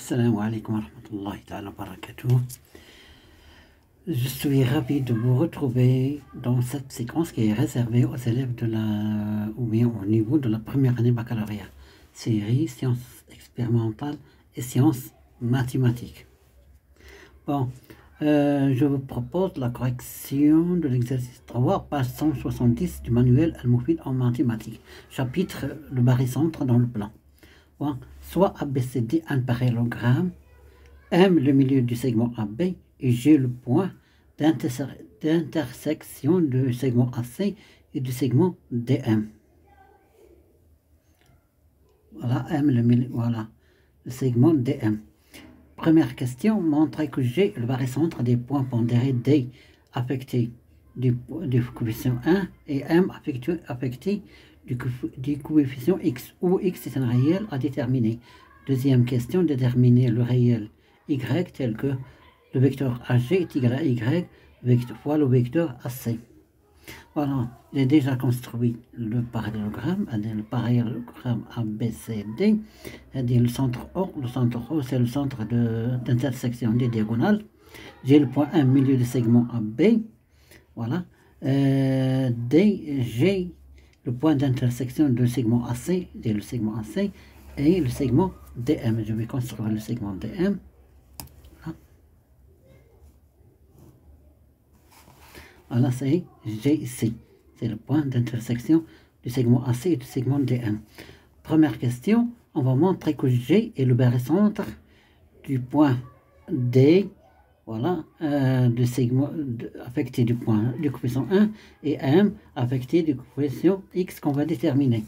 Assalamu alaikum wa rahmatullahi ta'ala wa barakatuh. Je suis ravi de vous retrouver dans cette séquence qui est réservée aux élèves de la, ou bien au niveau de la première année baccalauréat. Série sciences expérimentales et sciences mathématiques. Bon, je vous propose la correction de l'exercice 3, page 170 du manuel Al-Moufid en mathématiques. Chapitre le barycentre dans le plan. Bon, soit ABCD un parallélogramme, M le milieu du segment AB et G le point d'intersection du segment AC et du segment DM. Voilà, M le milieu, voilà, le segment DM. Première question, montrer que G est le barycentre des points pondérés D affectés du coefficient 1 et M affecté du coefficient X, où X est un réel à déterminer. Deuxième question, déterminer le réel Y tel que le vecteur AG est égal à Y fois le vecteur AC. Voilà, j'ai déjà construit le parallélogramme ABCD, c'est-à-dire le centre O. Le centre O, c'est le centre d'intersection des diagonales. J'ai le point 1 milieu du segment AB. Voilà. D, G, le point d'intersection du segment AC, c'est le segment AC, et le segment DM. Je vais construire le segment DM. Voilà, c'est G ici. C'est le point d'intersection du segment AC et du segment DM. Première question, on va montrer que G est le barycentre du point D, voilà, du segment affecté du point du coefficient 1 et M affecté du coefficient X qu'on va déterminer.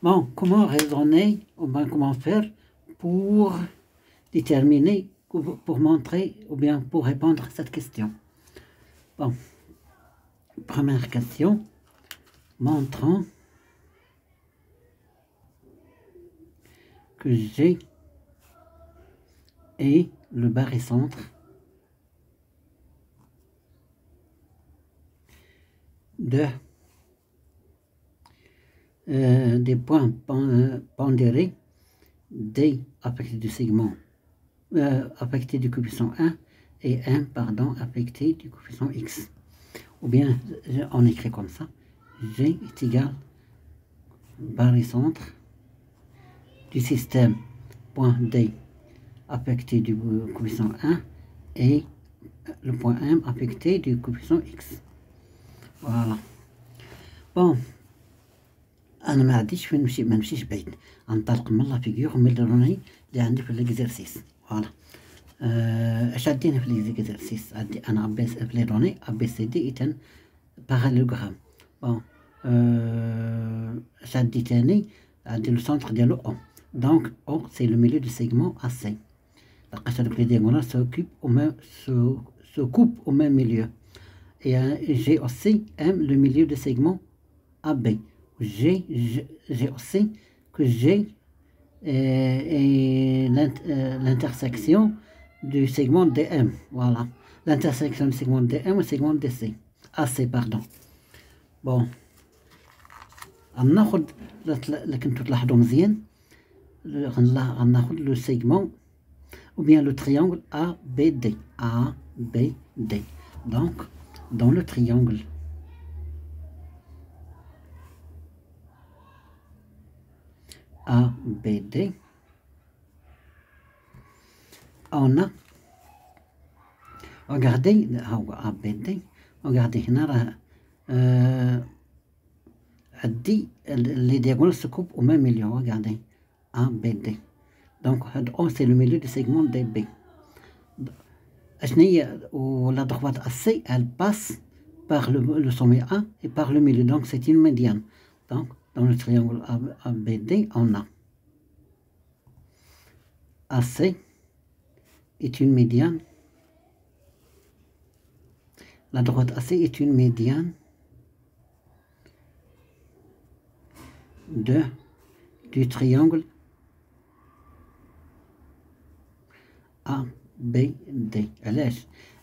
Bon, comment raisonner, ou bien comment faire pour déterminer, pour montrer, ou bien pour répondre à cette question. Bon, première question, montrant que G est le barycentre des points pondérés D affectés du segment affecté du coefficient 1 et M, pardon, affecté du coefficient X. Ou bien, on écrit comme ça, G est égal barycentre du système point D affecté du coefficient 1 et le point M affecté du coefficient X. Voilà. Bon, أنا ما عنديش فين نمشي، ما نمشيش بعيد، ننطلق من لا فيغور ومن الروني اللي عندي في ليكزيرسيس. فوالا. اش عندنا في ليكزيرسيس؟ عندي أنا في لي روني ABCD est un parallélogramme. Bon, اش عندي تاني؟ عندي لو سونتر ديالو O. Donc O c'est le milieu du segment AC. لقيت هادوك لي دياغونال se coupent au même milieu. Et j'ai aussi M le milieu du segment AB. J'ai aussi que G est l'intersection du segment DM. Voilà. L'intersection du segment DM et du segment DC. AC, pardon. Bon. غناخد لكن تلاحظوا مزيان غناخد لو سيغمون ou bien le triangle ABD. ABD. Donc, dans le triangle ABD, on a, regardez, ABD, regardez, les diagonales se coupent au même milieu, regardez, ABD. Donc, O c'est le milieu du segment DB. La droite AC, elle passe par le sommet A et par le milieu, donc c'est une médiane. Donc, dans le triangle ABD, on a AC est une médiane. La droite AC est une médiane du triangle ABD.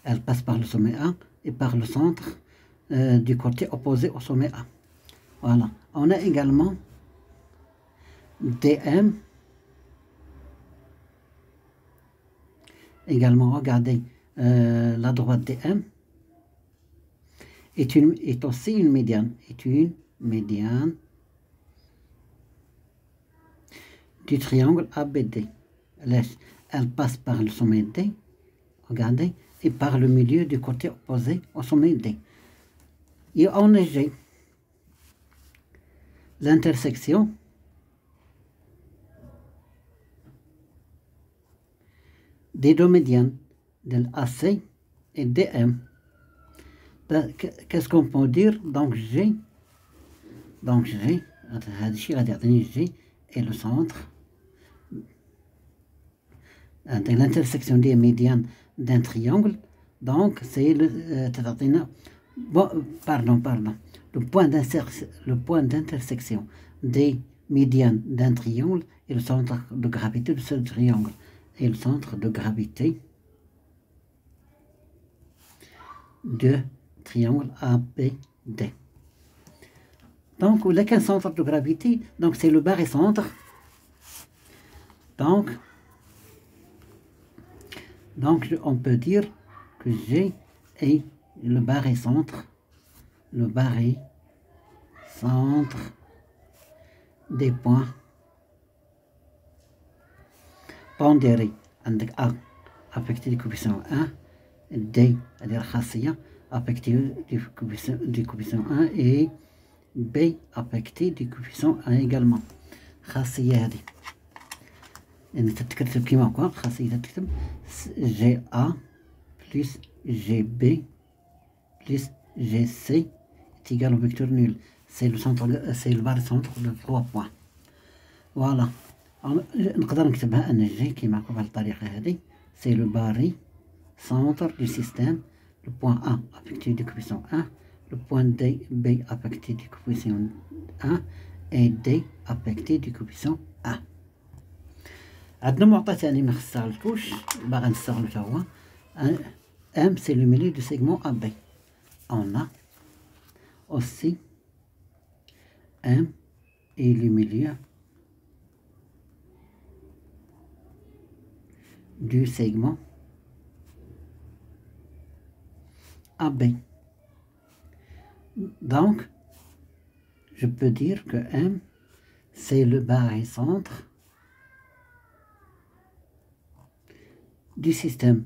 Elle passe par le sommet A et par le centre du côté opposé au sommet A. Voilà. On a également DM Également, regardez, la droite DM est aussi une médiane. Est une médiane du triangle ABD. Elle passe par le sommet D, regardez, et par le milieu du côté opposé au sommet D. Et en G, l'intersection des deux médianes, de AC et DM. Qu'est-ce qu'on peut dire? Donc G est le centre de l'intersection des médianes d'un triangle. Donc c'est le point d'intersection des médianes d'un triangle et le centre de gravité de ce triangle. Et le centre de gravité de triangle ABD. Donc, lequel centre de gravité? Donc, c'est le barycentre. Donc, on peut dire que G est le barycentre des points pondérés. عندك A affecté du coefficient 1, D c'est-à-dire خاصية affecté du coefficient 1 et B affecté du coefficient 1 également. خاصية هذه يعني تتكتب كيما هكا، خاصية تتكتب GA plus GB plus GC est égal au vecteur nul. C'est le barycentre de 3 points. Voilà. نقدر نكتبها ان جي كيما هكا بهذه الطريقه هذه. سي لو باري سونتر دو سيستيم. لو بوين A affecté du coefficient 1, le point B affecté du coefficient 1 et D affecté du coefficient 1. عندنا معطى ثاني ما خصناش باغي نستغلو تا هو M c'est le milieu du segment AB. On a aussi M et le milieu du segment AB. Donc, je peux dire que M, c'est le barycentre du système.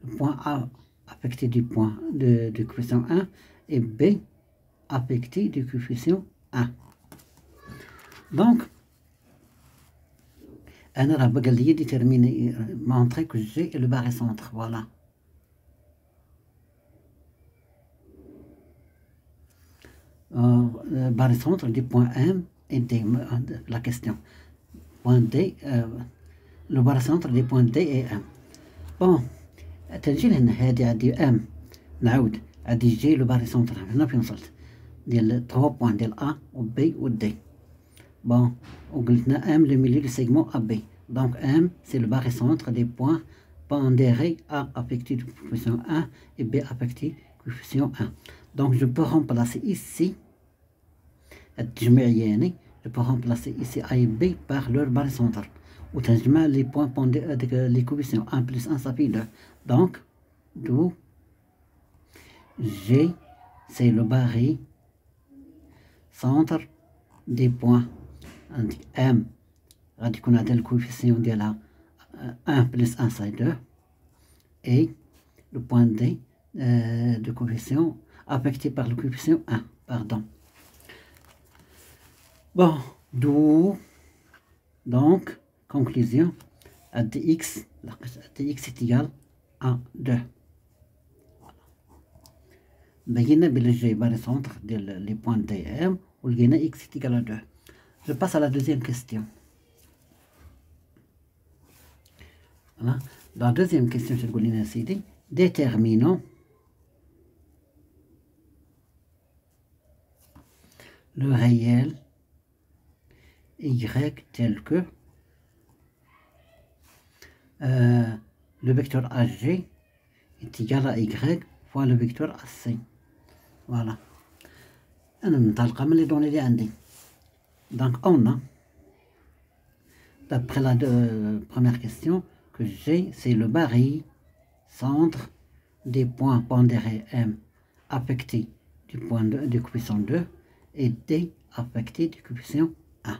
Le point A affecté du point du coefficient 1 et B affecté du coefficient 1. Donc, أنا راه بقى لي ديتيرميني مونطري كو جي لو باغيسونتر. فوالا باغيسونتر دي بوين ام et D, la question. Point D, le barycentre des points D et M. Bon, تنجي لهنا هادي عندي M، نعاود عندي G le barycentre. هنا فين وصلت ديال 3 بوين ديال A و B و D. Bon, وقلتنا M le milieu du segment AB. Donc M c'est le barycentre des points pondérés A affecté du coefficient 1 et B affecté du coefficient 1. Donc je peux remplacer ici التجميعياني. Je peux remplacer ici A et B par leur barycentre. Ou تنجمع les points pondérés avec les coefficients 1 plus 1 ça fait 2. Donc d'où G c'est le barycentre des points. M غادي يكون هذا الكوفيسيون ديالها 1 plus 1 c'est 2 et le point D de coefficient affecté par le coefficient 1, pardon. Bon, d'où donc conclusion dx est égal à 2. بينا بلي جي barycentre ديال les points D et M ولقينا x est égal à 2. Je passe à la deuxième question. Voilà. Dans la deuxième question, je vais déterminons le réel y tel que le vecteur AG est égal à y fois le vecteur AC. Voilà. أنا منطلقة من les données اللي عندي. Donc on a, d'après la première question, que G c'est le barycentre centre des points pondérés M affectés du coefficient 2 et D affectés du coefficient 1.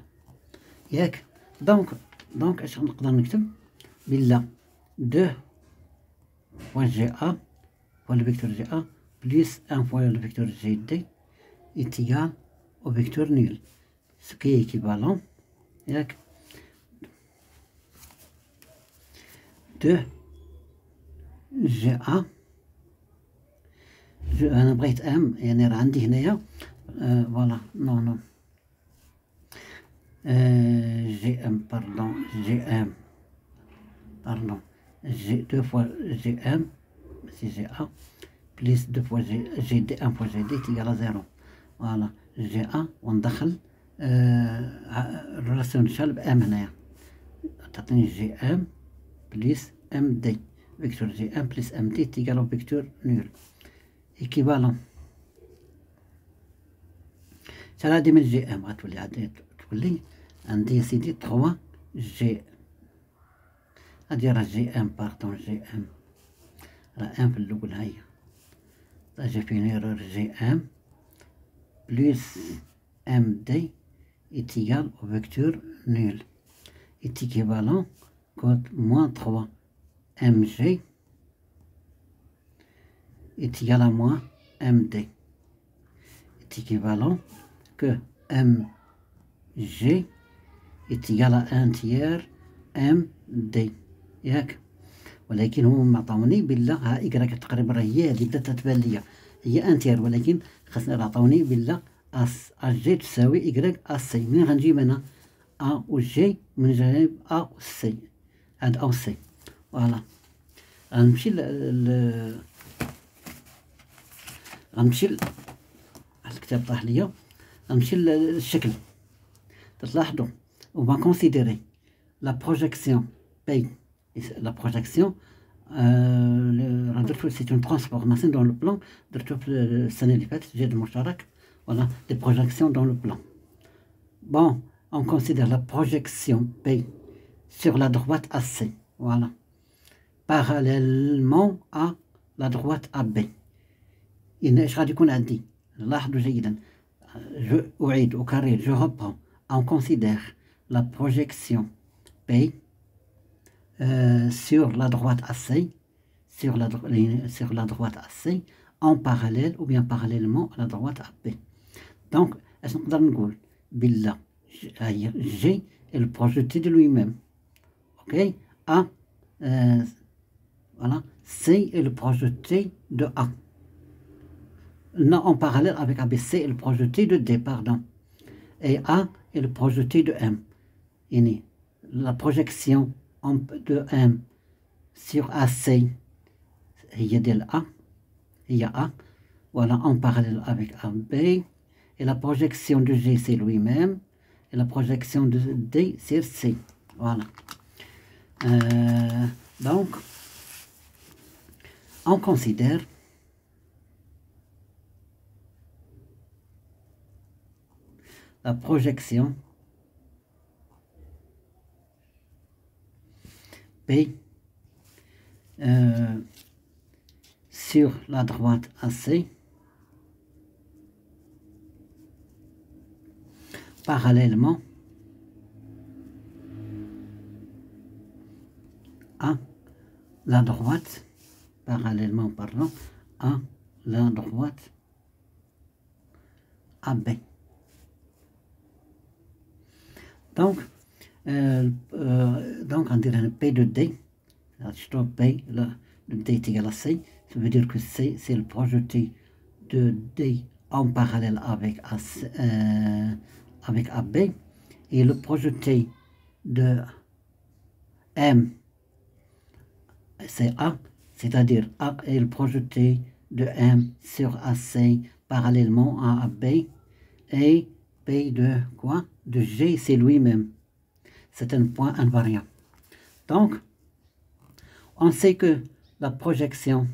ياك دونك اش نقدر نكتب بلا 2 fois GA fois le vecteur GA plus 1 fois le vecteur GD est égal au vecteur nul, ce qui est équivalent ياك 2 GA. انا بغيت ام يعني راه عندي هنايا فوالا نو جي ام باردون G 2 fois GM, c'est GA, plus 2 fois GD, 1 fois GD est égal à 0. Voilà, GA, on دخل الريلاسيون ديال بام هنايا تعطيني GM plus MD. Vecteur GM plus MD est égal au vecteur nul. Équivalent. Ça là من GM غتولي عندي تولي عندي يا سيدي 3 G. هادي راه جي ام باردون جي ام راه ام في الاول هاهي جا فين ايرور جي ام بلس ام دي est égal au vecteur nul est équivalent que moins 3 mg est égal à moins md est équivalent que mg est égal à 1 tiers md ياك. ولكن هما عطاوني بلا ها إكراك تقريبا راه هي هادي بدات تبان ليا هي انتير، ولكن خاصني راه عطاوني بلا اس جي تساوي إكراك اس سي. منين غنجيب انا ا و جي؟ من جانب ا و سي، هاد ا و سي. فوالا غنمشي الكتاب طاح ليا، غنمشي للشكل. تلاحظوا on va considérer la projection P. La projection, c'est une transformation dans le plan. Voilà, des projections dans le plan. Bon, on considère la projection P sur la droite AC. Voilà. Parallèlement à la droite AB. Je reprends. On considère la projection P sur la droite AC, sur la droite AC, en parallèle ou bien parallèlement à la droite AB. Donc, est-ce qu'on peut dire Billa, G est le projeté de lui-même. Ok? A, voilà, C est le projeté de A. Non, en parallèle avec AB, C est le projeté de D, pardon. Et A est le projeté de M. La projection de M sur AC, il y a de A, voilà, en parallèle avec AB, et la projection de G c'est lui-même, et la projection de D c'est C, voilà. Donc, on considère la projection P sur la droite AC parallèlement à la droite, à la droite AB. Donc on dirait un P de D, P, le D est égal à C, ça veut dire que C c'est le projeté de D en parallèle avec AB, et le projeté de M c'est A, c'est-à-dire A est le projeté de M sur AC parallèlement à AB, et P de quoi? De G c'est lui-même. C'est un point invariant. Donc, on sait que la projection,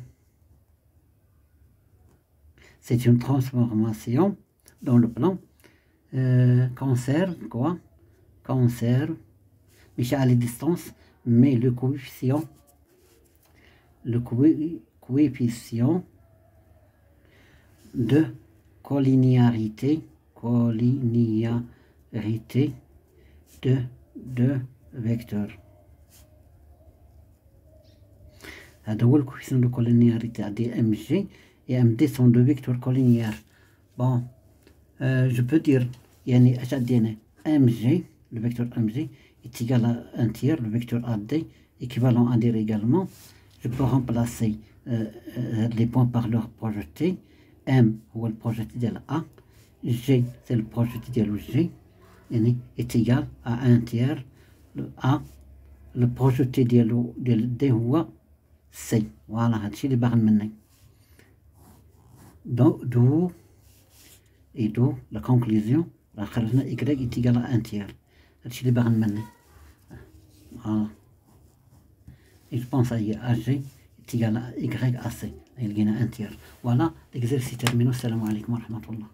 c'est une transformation dans le plan, conserve quoi? Conserve, mais à la distance, mais le coefficient le coefficient de collinéarité de deux vecteurs. Le coefficient de collinéarité MG et MD sont deux vecteurs collinéaires. Bon, je peux dire MG, le vecteur MG est égal à un tiers, le vecteur AD équivalent à dire également. Je peux remplacer les points par leur projeté. M ou le projeté de A, G c'est le projeté de G est égal à un tiers, le A le projeté de D ou C. Voilà, c'est les barres maintenant. D'où la conclusion, la Y est égal à un tiers. C'est les barres maintenant. Voilà. Et je pense à AG est égal à YAC. Il y a un tiers. Voilà, l'exercice terminé. Assalamu alaikum wa rahmatullah.